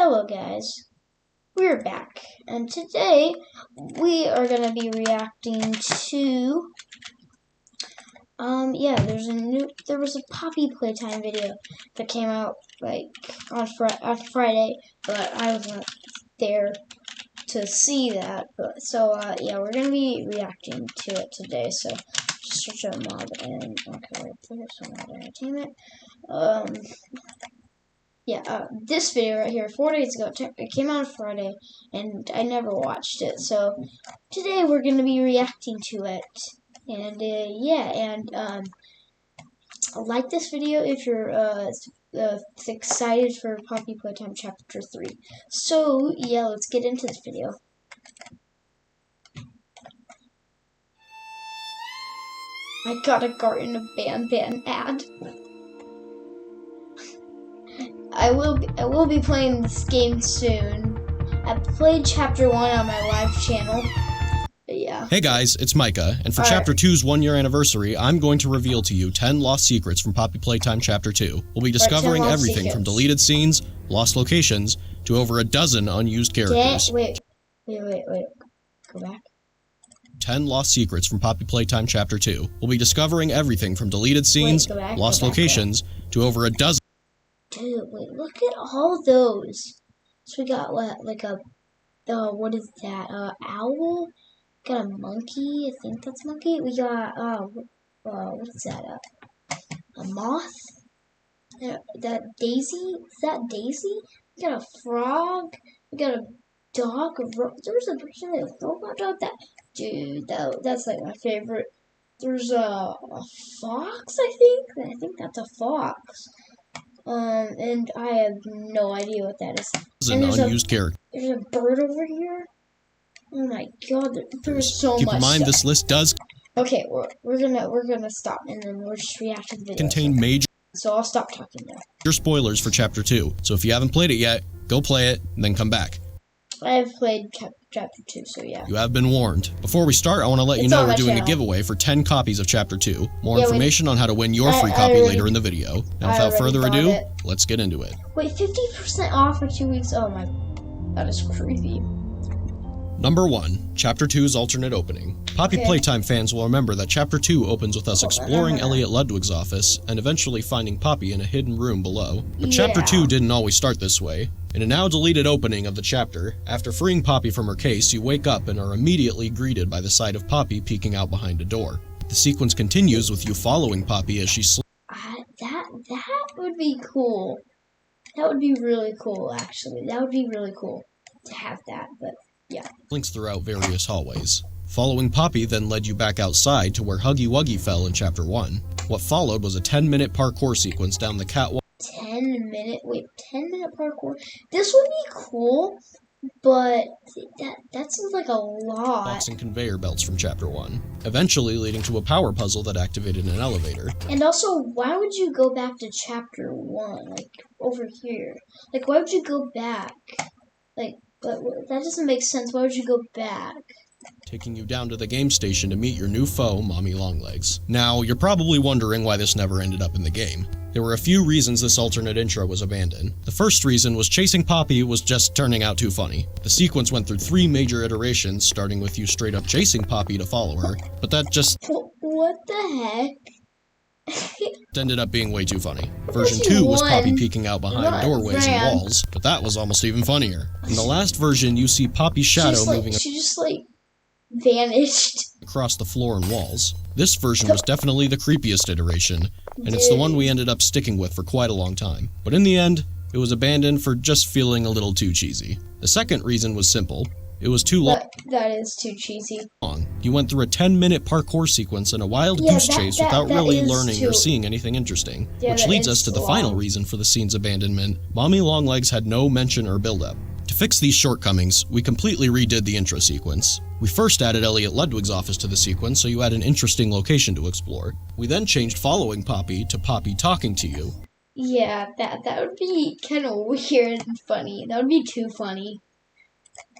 Hello guys, we're back, and today we are going to be reacting to, there was a Poppy Playtime video that came out, on Friday, but I wasn't there to see that, we're going to be reacting to it today, so just search out mod, and, okay, right there, so mod entertainment, this video right here, 4 days ago, it came out on Friday, and I never watched it, so today we're going to be reacting to it, and, like this video if you're, excited for Poppy Playtime Chapter 3. So, yeah, let's get into this video. I got a Garden of Ban ad. I will be playing this game soon. I played Chapter 1 on my live channel. Yeah. Hey guys, it's Micah, and for Chapter 2's 1-year anniversary, I'm going to reveal to you 10 lost secrets from Poppy Playtime Chapter 2. We'll be discovering everything from deleted scenes, lost locations, to over a dozen unused characters. Wait. Go back. 10 lost secrets from Poppy Playtime Chapter 2. We'll be discovering everything from deleted scenes, lost locations, to over a dozen. Dude, wait, look at all those. So we got what is that? Owl? Got a monkey, I think that's a monkey. We got, what is that? A moth? That Daisy? Is that Daisy? We got a frog. We got a dog. There was a person that robot dog. That's like my favorite. There's a fox, I think that's a fox. And I have no idea what that is. And unused character. There's a bird over here. Oh my god, there's so much. Keep in mind this list does. Okay, we're gonna stop and then we'll just react to the video. Contain major. So I'll stop talking now. Spoilers for Chapter 2. So if you haven't played it yet, go play it and then come back. I have played Chapter 2, so yeah. You have been warned. Before we start, I want to let you know we're doing a giveaway for 10 copies of Chapter 2. More information on how to win your free copy later in the video. Now, without further ado, let's get into it. Wait, 50% off for 2 weeks? Oh my, that is creepy. Number 1. Chapter 2's alternate opening. Poppy Playtime fans will remember that Chapter 2 opens with us exploring Elliot Ludwig's office and eventually finding Poppy in a hidden room below. But Chapter 2 didn't always start this way. In a now deleted opening of the chapter, after freeing Poppy from her case, you wake up and are immediately greeted by the sight of Poppy peeking out behind a door. The sequence continues with you following Poppy as she sleeps. That would be cool. That would be really cool, actually. That would be really cool to have that, but yeah. Links throughout various hallways. Following Poppy then led you back outside to where Huggy Wuggy fell in Chapter 1. What followed was a 10-minute parkour sequence down the catwalk. 10-minute parkour? This would be cool, but that seems like a lot. And conveyor belts from Chapter 1, eventually leading to a power puzzle that activated an elevator. And also, why would you go back to Chapter 1, over here? Why would you go back? But that doesn't make sense. Why would you go back? Taking you down to the game station to meet your new foe, Mommy Longlegs. Now, you're probably wondering why this never ended up in the game. There were a few reasons this alternate intro was abandoned. The first reason was chasing Poppy was just turning out too funny. The sequence went through 3 major iterations, starting with you straight up chasing Poppy to follow her, but that just... What the heck? ended up being way too funny. Version 2 was Poppy peeking out behind doorways and walls, but that was almost even funnier. In the last version, you see Poppy's shadow moving vanished across the floor and walls. This version was definitely the creepiest iteration, and it's the one we ended up sticking with for quite a long time. But in the end, it was abandoned for just feeling a little too cheesy. The second reason was simple. It was too long. That is too cheesy. You went through a 10-minute parkour sequence and a wild goose chase without really learning or seeing anything interesting. Which leads us to the final reason for the scene's abandonment. Mommy Longlegs had no mention or build-up. To fix these shortcomings, we completely redid the intro sequence. We first added Elliot Ludwig's office to the sequence so you had an interesting location to explore. We then changed following Poppy to Poppy talking to you. Yeah, that would be kind of weird and funny. That would be too funny.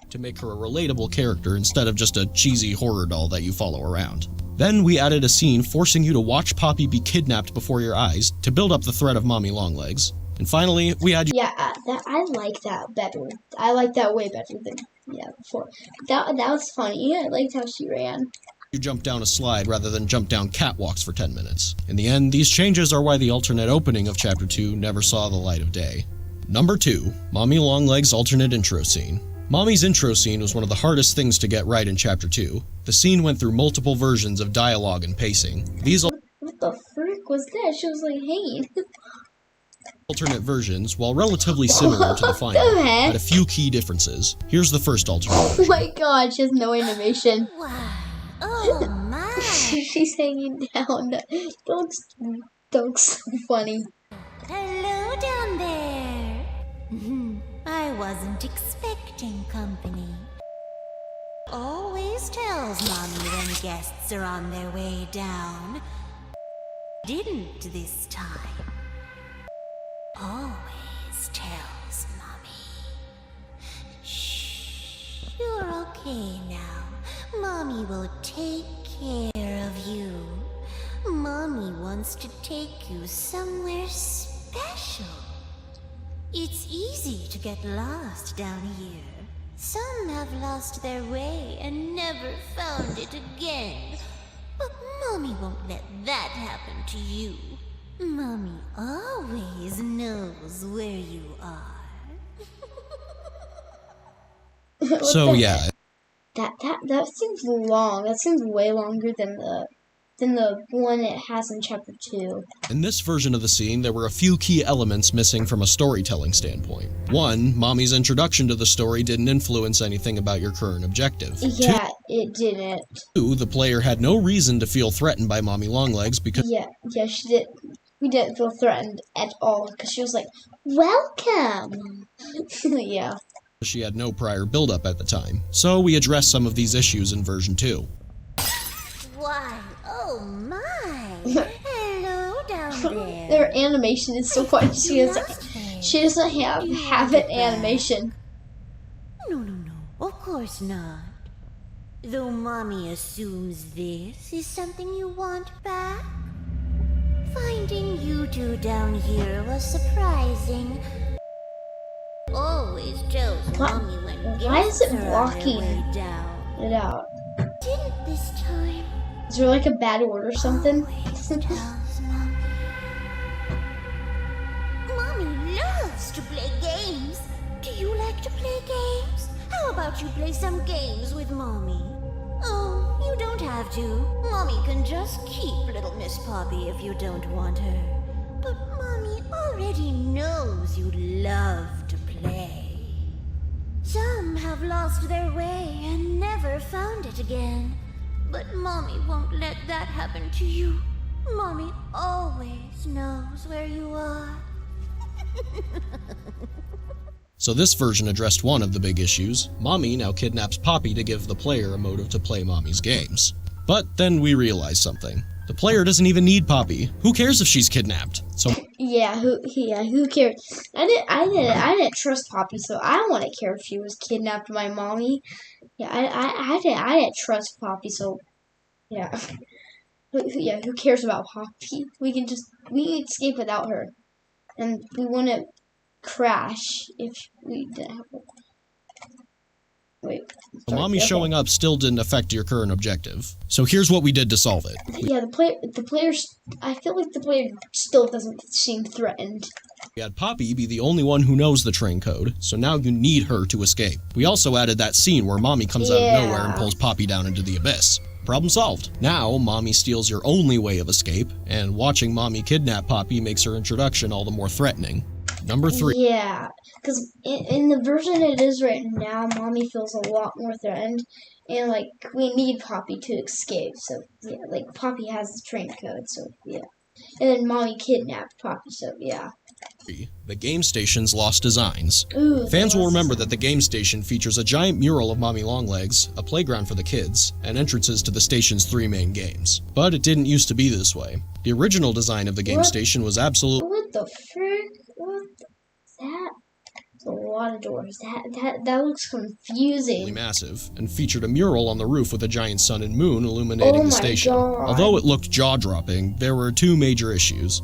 To make her a relatable character instead of just a cheesy horror doll that you follow around. Then we added a scene forcing you to watch Poppy be kidnapped before your eyes to build up the threat of Mommy Longlegs. And finally, we had Yeah, that I like that better. I like that way better than before. That was funny. I liked how she ran. you jump down a slide rather than jump down catwalks for 10 minutes. In the end, these changes are why the alternate opening of Chapter 2 never saw the light of day. Number 2. Mommy Longlegs' alternate intro scene. Mommy's intro scene was one of the hardest things to get right in Chapter 2. The scene went through multiple versions of dialogue and pacing. These What the frick was that? She was like, hey. alternate versions, while relatively similar to the What final, the heck? had a few key differences. Here's the first alternate Oh version. my god, she has no animation. Wow. Oh my. She's hanging down. Dog's so funny. Hello down there. I wasn't expecting company. Always tells Mommy when guests are on their way down. Didn't this time. Always tells Mommy. Shh. You're okay now. Mommy will take care of you. Mommy wants to take you somewhere special. It's easy to get lost down here. Some have lost their way and never found it again. But Mommy won't let that happen to you. Mommy always knows where you are. So yeah, That seems long. That seems way longer than the one it has in Chapter 2. in this version of the scene, there were a few key elements missing from a storytelling standpoint. 1. Mommy's introduction to the story didn't influence anything about your current objective. Yeah, it didn't. 2. The player had no reason to feel threatened by Mommy Longlegs because Yeah, she did. We didn't feel threatened at all because she was like, "Welcome." Yeah. she had no prior buildup at the time. So we addressed some of these issues in version 2. Why, oh my! Hello down there. Their animation is so funny. She doesn't have an animation. No, of course not. Though Mommy assumes this is something you want back. Finding you two down here was surprising. Always tells What? Mommy when Why is it guests are on their blocking way down. it out? Didn't this time. Is there like a bad word or something? Always tells Mommy. Mommy loves to play games. Do you like to play games? How about you play some games with Mommy? Oh, you don't have to. Mommy can just keep little Miss Poppy if you don't want her. But Mommy already knows you love to play. Some have lost their way and never found it again. But Mommy won't let that happen to you. Mommy always knows where you are. So this version addressed one of the big issues. Mommy now kidnaps Poppy to give the player a motive to play Mommy's games. But then we realized something. The player doesn't even need Poppy. Who cares if she's kidnapped? So Who cares? I didn't trust Poppy, so I wouldn't care if she was kidnapped by Mommy. Yeah, I didn't trust Poppy, so yeah. Who cares about Poppy? We can escape without her, and we wouldn't crash if we didn't have her. Wait. Sorry, Mommy okay. showing up still didn't affect your current objective. So here's what we did to solve it. Yeah, the player. I feel like the player still doesn't seem threatened. We had Poppy be the only one who knows the train code, so now you need her to escape. We also added that scene where Mommy comes out of nowhere and pulls Poppy down into the abyss. Problem solved. Now, Mommy steals your only way of escape, and watching Mommy kidnap Poppy makes her introduction all the more threatening. Number 3. Yeah, because in the version it is right now, Mommy feels a lot more threatened, and like we need Poppy to escape. So yeah, like Poppy has the train code. So yeah, and then Mommy kidnapped Poppy. So yeah. The game station's lost designs. Ooh, Fans will lost remember that the game station features a giant mural of Mommy Longlegs, a playground for the kids, and entrances to the station's 3 main games. But it didn't used to be this way. The original design of the game What? station was absolutely What the frick? What that? That's a lot of doors. That looks confusing. massive, and featured a mural on the roof with a giant sun and moon illuminating Oh the my station. God. Although it looked jaw-dropping, there were 2 major issues.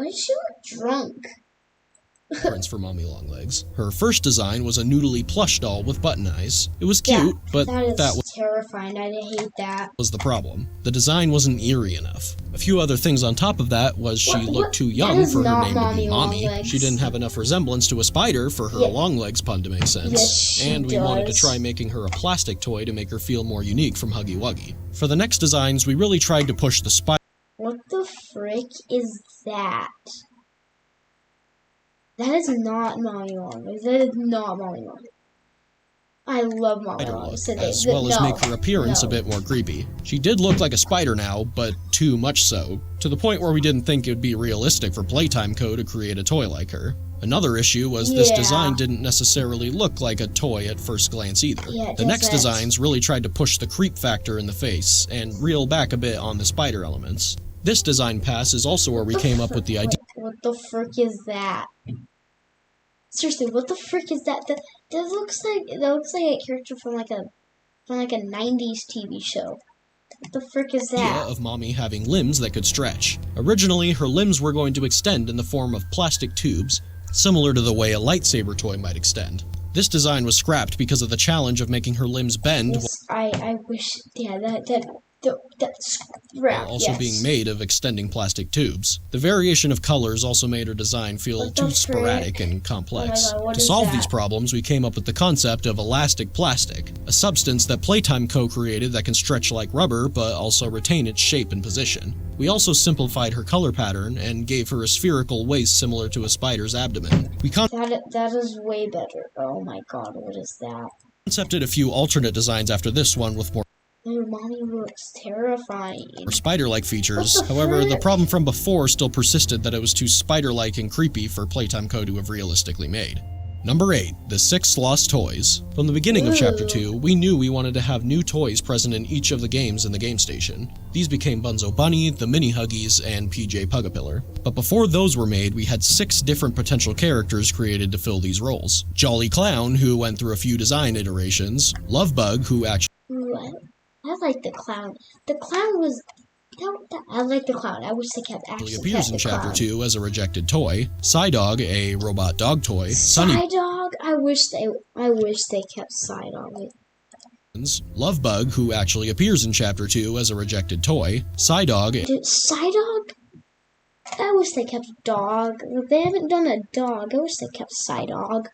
Why does she look drunk? Prints for Mommy Longlegs. Her first design was a noodly plush doll with button eyes. It was cute, but that was terrifying. I hate that. Was the problem. The design wasn't eerie enough. A few other things on top of that was she looked too young for her name to be Mommy. She didn't have enough resemblance to a spider for her Longlegs pun to make sense. Yes, and we wanted to try making her a plastic toy to make her feel more unique from Huggy Wuggy. For the next designs, we really tried to push the spider. What the frick is that? That is not Mommy Longlegs. That is not Mommy Longlegs. I love Mommy Longlegs today. As well as make her appearance a bit more creepy. She did look like a spider now, but too much so, to the point where we didn't think it would be realistic for Playtime Co. to create a toy like her. Another issue was this design didn't necessarily look like a toy at first glance either. The next designs really tried to push the creep factor in the face and reel back a bit on the spider elements. This design pass is also where we came up with the idea. What the frick is that? Seriously, what the frick is that? That looks like a character from like a 90s TV show. What the frick is that? Idea of Mommy having limbs that could stretch. Originally, her limbs were going to extend in the form of plastic tubes, similar to the way a lightsaber toy might extend. This design was scrapped because of the challenge of making her limbs bend. Yes, I wish, that's while also being made of extending plastic tubes. The variation of colors also made her design feel too sporadic and complex. To solve these problems, we came up with the concept of elastic plastic, a substance that Playtime co-created that can stretch like rubber but also retain its shape and position. We also simplified her color pattern and gave her a spherical waist similar to a spider's abdomen. That is way better. Oh my god, what is that? Concepted a few alternate designs after this one with more Mommy looks terrifying. Spider-like features. However, the problem from before still persisted that it was too spider-like and creepy for Playtime Co. to have realistically made. Number 8. The 6 Lost Toys. From the beginning of Chapter 2, we knew we wanted to have new toys present in each of the games in the game station. These became Bunzo Bunny, the Mini Huggies, and PJ Pugapillar. But before those were made, we had 6 different potential characters created to fill these roles. Jolly Clown, who went through a few design iterations. Lovebug, who actually... I like the clown. The clown was... I like the clown. I wish they kept actually appears in Chapter 2 as a rejected toy. Psydog, a robot dog toy. Psydog? I wish they kept Psydog. Lovebug, who actually appears in Chapter 2 as a rejected toy. Psydog... Psydog? I wish they kept dog. They haven't done a dog. I wish they kept Psydog.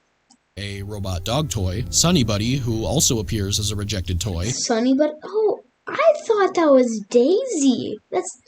A robot dog toy. Sunny Buddy, who also appears as a rejected toy. Sunny Buddy? Oh, I thought that was Daisy. That's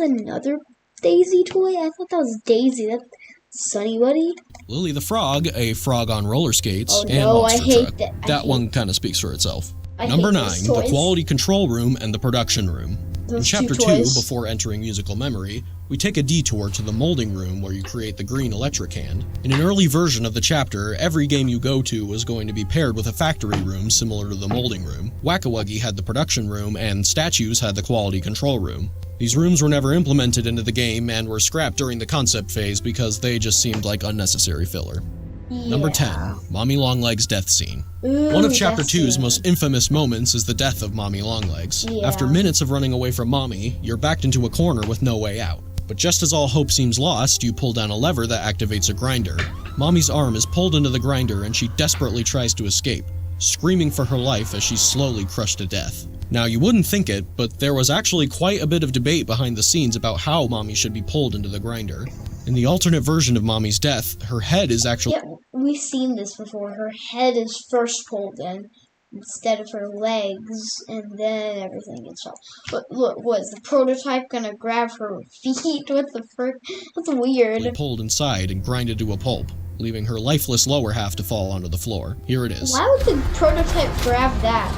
another Daisy toy? I thought that was Daisy. That's Sunny Buddy? Lily the Frog, a frog on roller skates. Oh, and no, Monster I hate Truck. that. That one kind of speaks for itself. Number 9, the quality control room and the production room. In Chapter 2, before entering musical memory, we take a detour to the molding room where you create the green electric hand. In an early version of the chapter, every game you go to was going to be paired with a factory room similar to the molding room. Whack-A-Wuggy had the production room, and Statues had the quality control room. These rooms were never implemented into the game and were scrapped during the concept phase because they just seemed like unnecessary filler. Number 10, Mommy Longlegs' death scene. One of Chapter 2's most infamous moments is the death of Mommy Longlegs. After minutes of running away from Mommy, you're backed into a corner with no way out. But just as all hope seems lost, you pull down a lever that activates a grinder. Mommy's arm is pulled into the grinder and she desperately tries to escape, screaming for her life as she's slowly crushed to death. Now, you wouldn't think it, but there was actually quite a bit of debate behind the scenes about how Mommy should be pulled into the grinder. In the alternate version of Mommy's death, her head is actually... Yeah, we've seen this before. Her head is first pulled in instead of her legs, and then everything gets off. But look, was the prototype gonna grab her feet? What the frick? That's weird. Pulled inside and grinded to a pulp, leaving her lifeless lower half to fall onto the floor. Here it is. Why would the prototype grab that?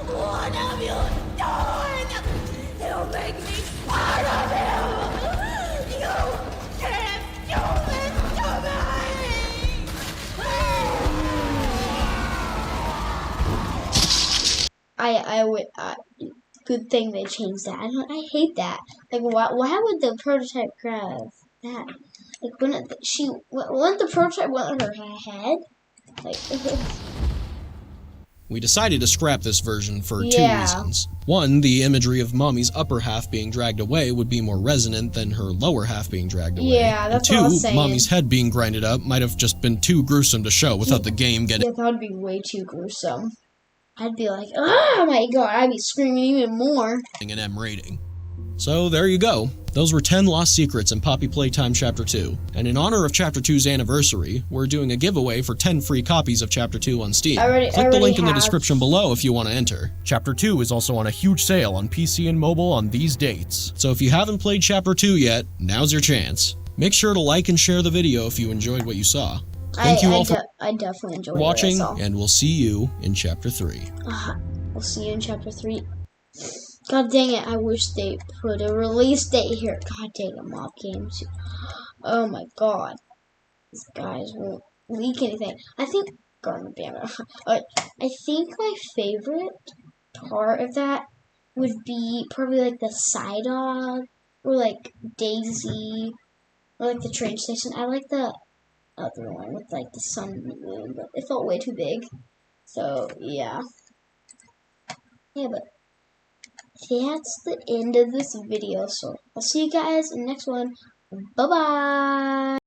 What have you done? You make me part of you! You can't do this to me! Good thing they changed that. I hate that. Like, why would the prototype grab that? Like, wouldn't the prototype want her head? Like, We decided to scrap this version for two Yeah. reasons. One, the imagery of Mommy's upper half being dragged away would be more resonant than her lower half being dragged away. Yeah, that's and what I two, was saying. Mommy's head being grinded up might have just been too gruesome to show without the game getting Yeah, that would be way too gruesome. I'd be like, oh my god, I'd be screaming even more. an M rating. So there you go. Those were 10 lost secrets in Poppy Playtime Chapter 2. And in honor of Chapter 2's anniversary, we're doing a giveaway for 10 free copies of Chapter 2 on Steam. Click the link in the description below if you want to enter. Chapter 2 is also on a huge sale on PC and mobile on these dates. So if you haven't played Chapter 2 yet, now's your chance. Make sure to like and share the video if you enjoyed what you saw. Thank you all for I definitely enjoyed watching, what I saw. and we'll see you in Chapter 3. We'll see you in Chapter 3. God dang it, I wish they put a release date here. God dang it, Mob Games. Oh my god. These guys won't leak anything. I think, God damn it. I think my favorite part of that would be probably like the Psydog, or like Daisy, or like the train station. I like the other one with like the sun and the moon, but it felt way too big. So, yeah. Yeah, but that's the end of this video, so I'll see you guys in the next one. Bye-bye!